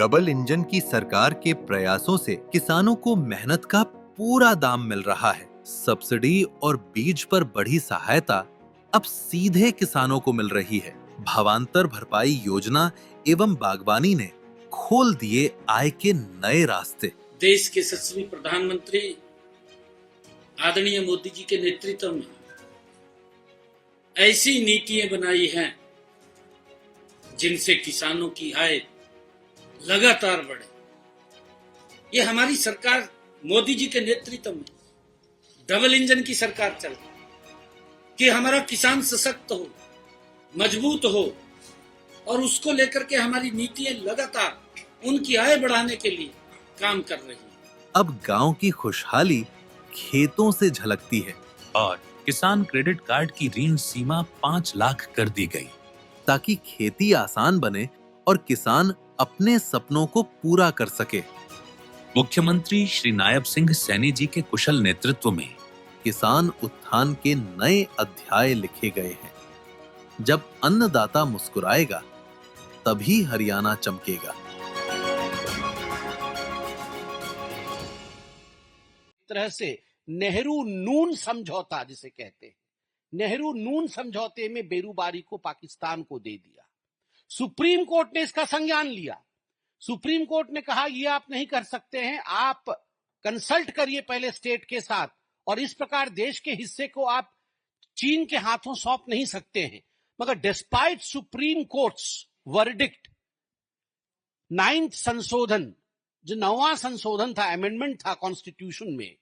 Double engine की सरकार के प्रयासों से किसानों को मेहनत का पूरा दाम मिल रहा है। सब्सिडी और बीज पर बढ़ी सहायता अब सीधे किसानों को मिल रही है। भावांतर भरपाई योजना एवं बागवानी ने खोल दिए आय के नए रास्ते। देश के यशस्वी प्रधानमंत्री आदरणीय मोदी जी के नेतृत्व में ऐसी नीतियां बनाई हैं जिनसे किसानों की आय लगातार बढ़े। ये हमारी सरकार मोदी जी के नेतृत्व में डबल इंजन की सरकार चल रही है कि हमारा किसान सशक्त हो, मजबूत हो और उसको लेकर के हमारी नीतियां लगातार उनकी आय बढ़ाने के लिए काम कर रही है। अब गांव की खुशहाली खेतों से झलकती है और किसान क्रेडिट कार्ड की ऋण सीमा 5 लाख कर दी गई, ताकि खेती आसान बने और किसान अपने सपनों को पूरा कर सके। मुख्यमंत्री श्री नायब सिंह सैनी जी के कुशल नेतृत्व में किसान उत्थान के नए अध्याय लिखे गए हैं। जब अन्नदाता मुस्कुराएगा, तभी हरियाणा चमकेगा। तरह से नेहरू नून समझौता जिसे कहते हैं, नेहरू नून समझौते में बेरूबारी को पाकिस्तान को दे दिया। सुप्रीम कोर्ट ने इसका संज्ञान लिया। सुप्रीम कोर्ट ने कहा ये आप नहीं कर सकते हैं, आप कंसल्ट करिए पहले स्टेट के साथ, और इस प्रकार देश के हिस्से को आप चीन के हाथों सौंप नहीं सकते हैं। मगर despite supreme courts verdict, 9th संशोधन, जो 9वां संशोधन था, अमेंडमेंट था कॉन्स्टिट्यूशन में,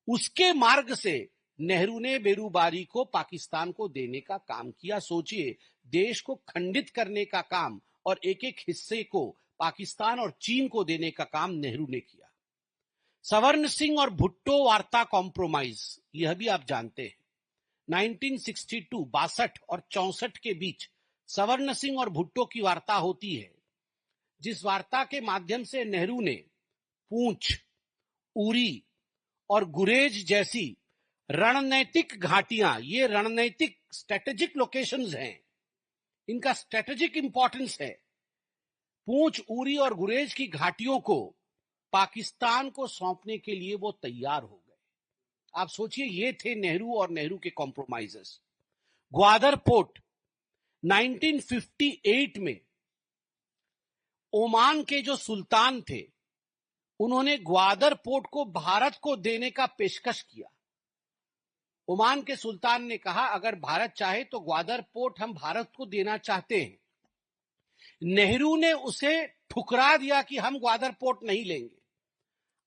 उसके मार्ग से नेहरू ने बेरूबारी को पाकिस्तान को देने का काम किया। सोचिए, देश को खंडित करने का काम और एक एक हिस्से को पाकिस्तान और चीन को देने का काम नेहरू ने किया। सवर्ण सिंह और भुट्टो वार्ता कॉम्प्रोमाइज, यह भी आप जानते हैं, 1962 62 और 64 के बीच सवर्ण सिंह और भुट्टो की वार्ता होती है, जिस वार्ता के माध्यम से नेहरू ने पूंछ, उरी और गुरेज जैसी रणनैतिक घाटियां, ये रणनैतिक स्ट्रेटेजिक लोकेशंस हैं, इनका स्ट्रेटेजिक इंपॉर्टेंस है, पूंछ, उरी और गुरेज की घाटियों को पाकिस्तान को सौंपने के लिए वो तैयार हो गए। आप सोचिए, ये थे नेहरू और नेहरू के कॉम्प्रोमाइजेस। ग्वादर पोर्ट 1958 में ओमान के जो सुल्तान थे, उन्होंने ग्वादर पोर्ट को भारत को देने का पेशकश किया। ओमान के सुल्तान ने कहा, अगर भारत चाहे तो ग्वादर पोर्ट हम भारत को देना चाहते हैं। नेहरू ने उसे ठुकरा दिया कि हम ग्वादर पोर्ट नहीं लेंगे।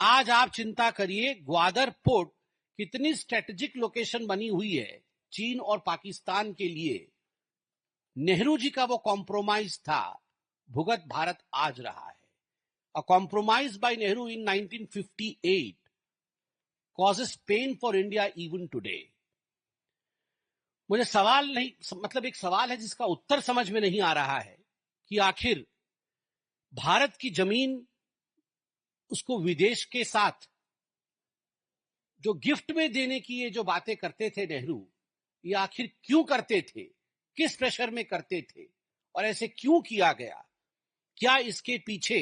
आज आप चिंता करिए, ग्वादर पोर्ट कितनी स्ट्रेटेजिक लोकेशन बनी हुई है चीन और पाकिस्तान के लिए। नेहरू जी का वो कॉम्प्रोमाइज था, भुगत भारत आज रहा है। A compromise by Nehru in 1958 causes pain for India even today. मुझे सवाल नहीं, मतलब एक सवाल है जिसका उत्तर समझ में नहीं आ रहा है कि आखिर भारत की जमीन, उसको विदेश के साथ जो गिफ्ट में देने की ये जो बातें करते थे नेहरू, ये आखिर क्यों करते थे, किस प्रेशर में करते थे और ऐसे क्यों किया गया? क्या इसके पीछे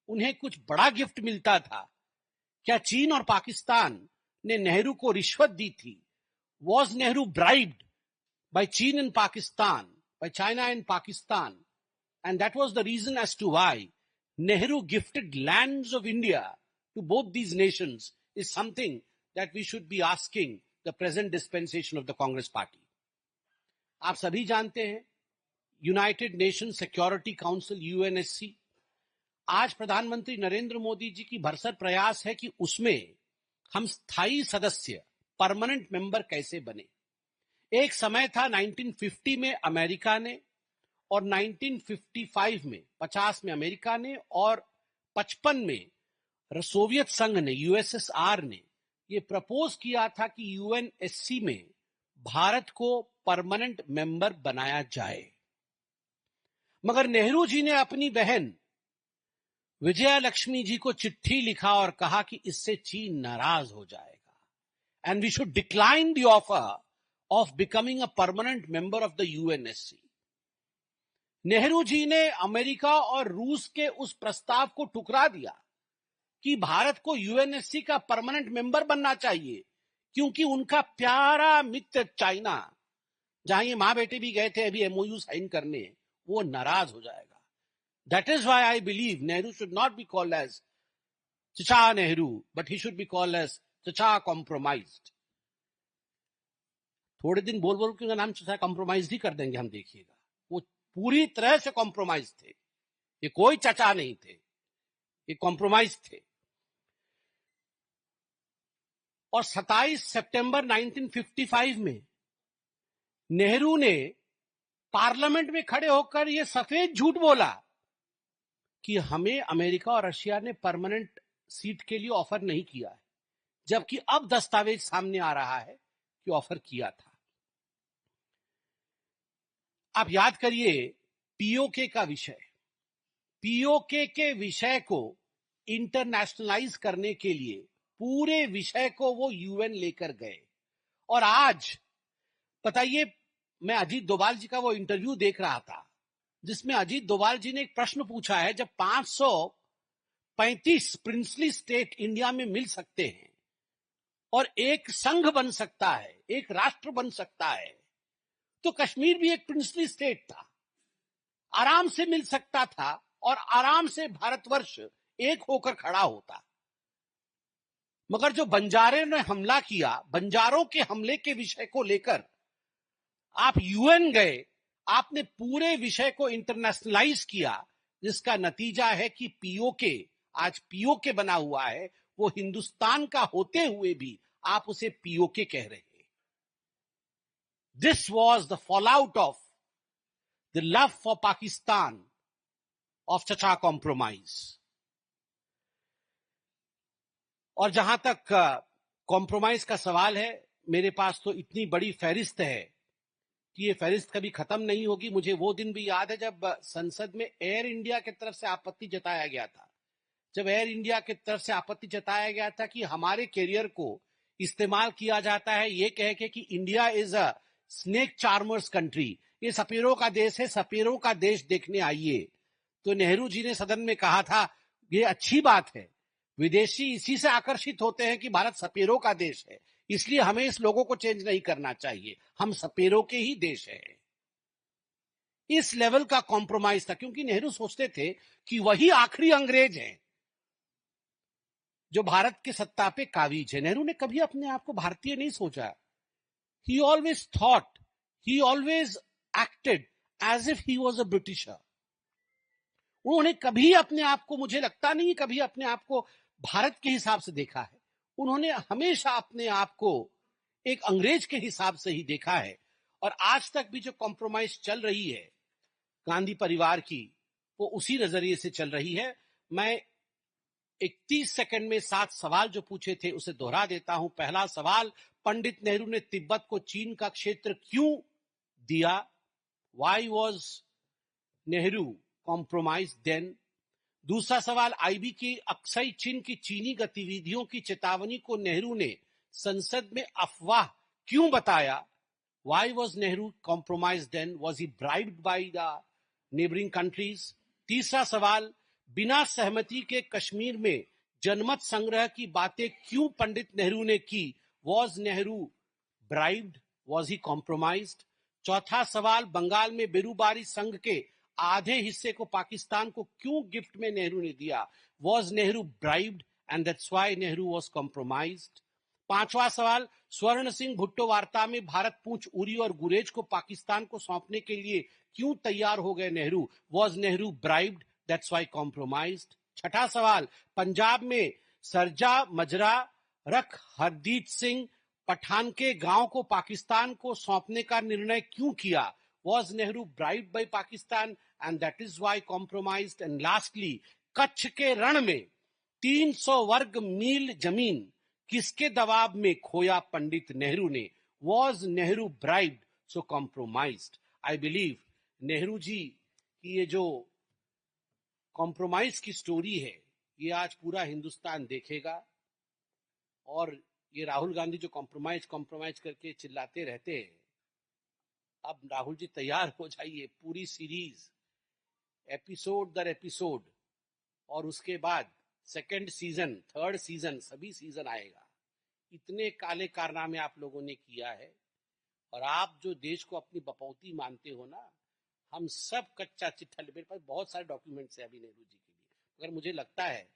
उन्हें कुछ बड़ा गिफ्ट मिलता था? क्या चीन और पाकिस्तान ने नेहरू को रिश्वत दी थी? Was Nehru bribed by China and Pakistan, by China and Pakistan? And that was the reason as to why Nehru gifted lands of India to both these nations, is something that we should be asking the present dispensation of the Congress Party. आप सभी जानते हैं, United nation security council UNSC, आज प्रधानमंत्री नरेंद्र मोदी जी की भरसक प्रयास है कि उसमें हम स्थायी सदस्य, परमानेंट मेंबर कैसे बने। एक समय था 1950 में अमेरिका ने, और 1955 में 50 में अमेरिका ने, और 55 में सोवियत संघ ने, यूएसएसआर ने ये प्रपोज किया था कि यूएनएससी में भारत को परमानेंट मेंबर बनाया जाए। मगर नेहरू जी ने अपनी बहन विजया लक्ष्मी जी को चिट्ठी लिखा और कहा कि इससे चीन नाराज हो जाएगा, and we should decline the offer of becoming a permanent member of the UNSC. Nehru ji ने अमेरिका और रूस के उस प्रस्ताव को ठुकरा दिया कि भारत को यूएनएससी का परमानेंट मेंबर बनना चाहिए, क्योंकि उनका प्यारा मित्र चाइना, जहां ये मां बेटे भी गए थे अभी एमओयू साइन करने, वो नाराज हो जाएगा. That is why I believe Nehru should not be called as Chacha Nehru, but he should be called as Chacha Compromised. थोड़े दिन बोल बोल के उनका नाम चाचा कॉम्प्रोमाइज ही कर देंगे हम, देखिएगा. वो पूरी तरह से कॉम्प्रोमाइज थे. ये कोई चाचा नहीं थे, ये कॉम्प्रोमाइज थे. और 27 सितंबर 1955 में नेहरू ने पार्लियामेंट में खड़े होकर यह सफेद झूठ बोला कि हमें अमेरिका और रशिया ने परमानेंट सीट के लिए ऑफर नहीं किया है, जबकि अब दस्तावेज सामने आ रहा है कि ऑफर किया था. आप याद करिए पीओके का विषय. पीओके के विषय को इंटरनेशनलाइज करने के लिए पूरे विषय को वो यूएन लेकर गए. और आज बताइए, मैं अजीत डोभाल जी का वो इंटरव्यू देख रहा था, जिसमें अजीत डोभाल जी ने एक प्रश्न पूछा है, जब 535 प्रिंसली स्टेट इंडिया में मिल सकते हैं और एक संघ बन सकता है, एक राष्ट्र बन सकता है, तो कश्मीर भी एक प्रिंसली स्टेट था, आराम से मिल सकता था और आराम से भारतवर्ष एक होकर खड़ा होता. मगर जो बंजारे ने हमला किया, बंजारों के हमले के विषय को लेकर आप यूएन गए, आपने पूरे विषय को इंटरनेशनलाइज किया, जिसका नतीजा है कि पीओके, आज पीओके बना हुआ है, वो हिंदुस्तान का होते हुए भी आप उसे पीओके कह रहे हैं. This was the fallout of the love for Pakistan of चचा कॉम्प्रोमाइज. और जहां तक कॉम्प्रोमाइज का सवाल है, मेरे पास तो इतनी बड़ी फहरिस्त है कि ये फहरिस्त कभी खत्म नहीं होगी. मुझे वो दिन भी याद है जब संसद में एयर इंडिया की तरफ से आपत्ति जताया गया था. जब एयर इंडिया की तरफ से आपत्ति जताया गया था कि हमारे कैरियर को इस्तेमाल किया जाता है ये कह के कि India is a snake charmers country, ये सपेरों का देश है, सपेरों का देश देखने आइए. तो नेहरू जी ने सदन में कहा था, ये अच्छी बात है, विदेशी इसी से आकर्षित होते हैं कि भारत सपेरों का देश है, इसलिए हमें इस लोगों को चेंज नहीं करना चाहिए, हम सपेरों के ही देश हैं. इस लेवल का कॉम्प्रोमाइज था, क्योंकि नेहरू सोचते थे कि वही आखिरी अंग्रेज हैं जो भारत के सत्ता पे काबिज है. नेहरू ने कभी अपने आप को भारतीय नहीं सोचा. He always thought, he always acted as if he was a Britisher. उन्होंने कभी अपने आप को, मुझे लगता नहीं कभी अपने आप को भारत के हिसाब से देखा है. उन्होंने हमेशा अपने आप को एक अंग्रेज के हिसाब से ही देखा है. और आज तक भी जो कॉम्प्रोमाइज चल रही है गांधी परिवार की, वो उसी नजरिए से चल रही है. मैं 31 सेकंड में 7 सवाल जो पूछे थे उसे दोहरा देता हूं. पहला सवाल, पंडित नेहरू ने तिब्बत को चीन का क्षेत्र क्यों दिया? Why was Nehru compromise then? दूसरा सवाल, आईबी की अक्सई चिन की चीनी गतिविधियों की चेतावनी को नेहरू ने संसद में अफवाह क्यों बताया? Why was Nehru compromised then? Was he bribed by the neighboring countries? तीसरा सवाल, बिना सहमति के कश्मीर में जनमत संग्रह की बातें क्यों पंडित नेहरू ने की? Was Nehru bribed? Was he compromised? चौथा सवाल, बंगाल में बेरुबारी संघ के आधे हिस्से को पाकिस्तान को क्यों गिफ्ट में नेहरू ने दिया? Was Nehru bribed and that's why Nehru was compromised? पांचवा सवाल, स्वर्ण सिंह भुट्टो वार्ता में भारत पूंछ, उरी और गुरेज को पाकिस्तान को सौंपने के लिए क्यों तैयार हो गए Nehru? Was Nehru bribed? That's why compromised? छठा सवाल, पंजाब में सरजा मजरा रख हरदीप सिंह पठान के गांव को पाकिस्तान को सौंपने का निर्णय क्यों किया? Was Nehru bribed by Pakistan and that is why compromised? And lastly, Kutch के रण में 300 वर्ग मील जमीन किसके दबाव में खोया पंडित नेहरू ने? Was Nehru bribed? So compromised. I believe Nehru ji की ये जो कॉम्प्रोमाइज की स्टोरी है, ये आज पूरा हिंदुस्तान देखेगा. और ये राहुल गांधी जो कॉम्प्रोमाइज करके चिल्लाते रहते हैं, अब राहुल जी तैयार हो जाइए, पूरी सीरीज एपिसोड दर एपिसोड, और उसके बाद सेकंड सीजन, थर्ड सीजन, सभी सीजन आएगा। इतने काले कारनामे आप लोगों ने किया है, और आप जो देश को अपनी बपौती मानते हो ना, हम सब कच्चा चिट्ठा, मेरे पास बहुत सारे डॉक्यूमेंट्स हैं अभी नेहरू जी के लिए, मगर मुझे लगता है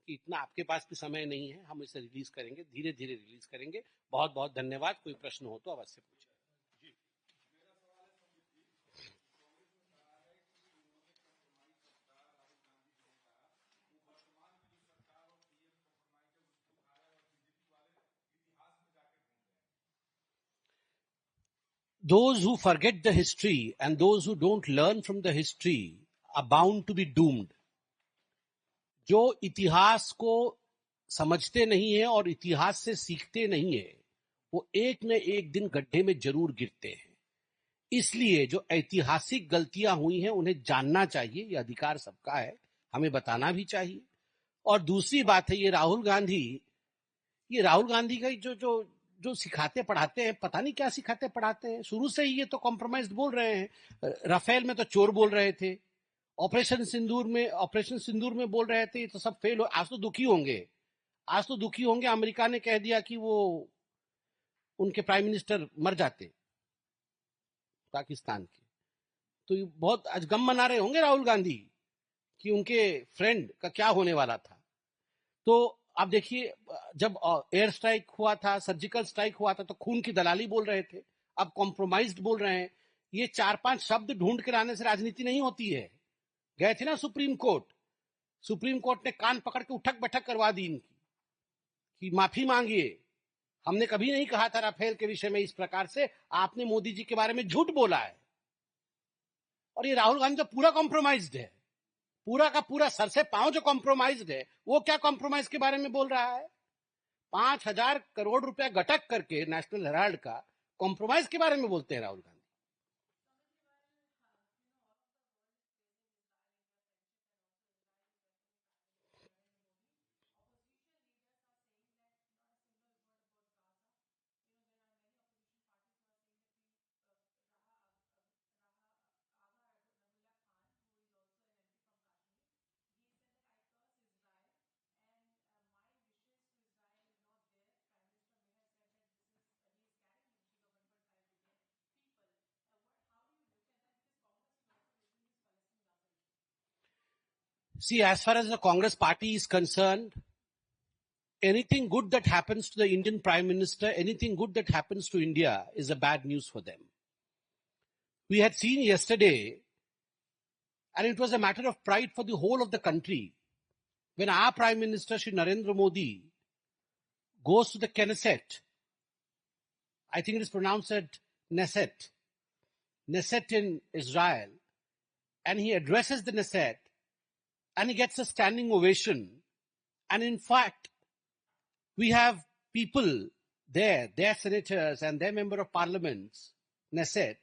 कि इतना आपके पास भी समय नहीं है। हम इसे रिलीज करेंगे, धीरे धीरे रिलीज करेंगे। बहुत बहुत धन्यवाद। कोई प्रश्न हो तो अवश्य पूछें। Those who forget the history and those who don't learn from the history are bound to be doomed. जो इतिहास को समझते नहीं है और इतिहास से सीखते नहीं है, वो एक न एक दिन गड्ढे में जरूर गिरते हैं। इसलिए जो ऐतिहासिक गलतियां हुई हैं उन्हें जानना चाहिए, ये अधिकार सबका है, हमें बताना भी चाहिए। और दूसरी बात है, ये राहुल गांधी का जो जो जो सिखाते पढ़ाते हैं, पता नहीं क्या सिखाते पढ़ाते हैं। शुरू से ही ये तो कॉम्प्रोमाइज बोल रहे हैं। राफेल में तो चोर बोल रहे थे, ऑपरेशन सिंदूर में बोल रहे थे, ये तो सब फेल हो। आज तो दुखी होंगे। अमेरिका ने कह दिया कि वो उनके प्राइम मिनिस्टर मर जाते पाकिस्तान के, तो ये बहुत आज गम मना रहे होंगे राहुल गांधी कि उनके फ्रेंड का क्या होने वाला था। तो आप देखिए, जब एयर स्ट्राइक हुआ था, सर्जिकल स्ट्राइक हुआ था, तो खून की दलाली बोल रहे थे, अब कॉम्प्रोमाइज्ड बोल रहे हैं। ये 4-5 शब्द ढूंढ के लाने से राजनीति नहीं होती है। गए थे ना सुप्रीम कोर्ट ने कान पकड़ के उठक बैठक करवा दी इनकी कि माफी मांगिए, हमने कभी नहीं कहा था राफेल के विषय में इस प्रकार से, आपने मोदी जी के बारे में झूठ बोला है। और ये राहुल गांधी तो पूरा कॉम्प्रोमाइज्ड है, पूरा का पूरा सर से पांव जो कॉम्प्रोमाइज्ड है। वो क्या कॉम्प्रोमाइज के बारे में बोल रहा है? 5,000 करोड़ रुपया गटक करके नेशनल हेराल्ड का कॉम्प्रोमाइज के बारे में बोलते हैं Rahul Gandhi. See, as far as the Congress party is concerned, anything good that happens to the Indian Prime Minister, anything good that happens to India is a bad news for them. We had seen yesterday, and it was a matter of pride for the whole of the country, when our Prime Minister, Shri Narendra Modi, goes to the Knesset. I think it is pronounced as Knesset in Israel, and he addresses the Knesset, and he gets a standing ovation. And in fact, we have people there, their senators and their member of parliaments, Knesset,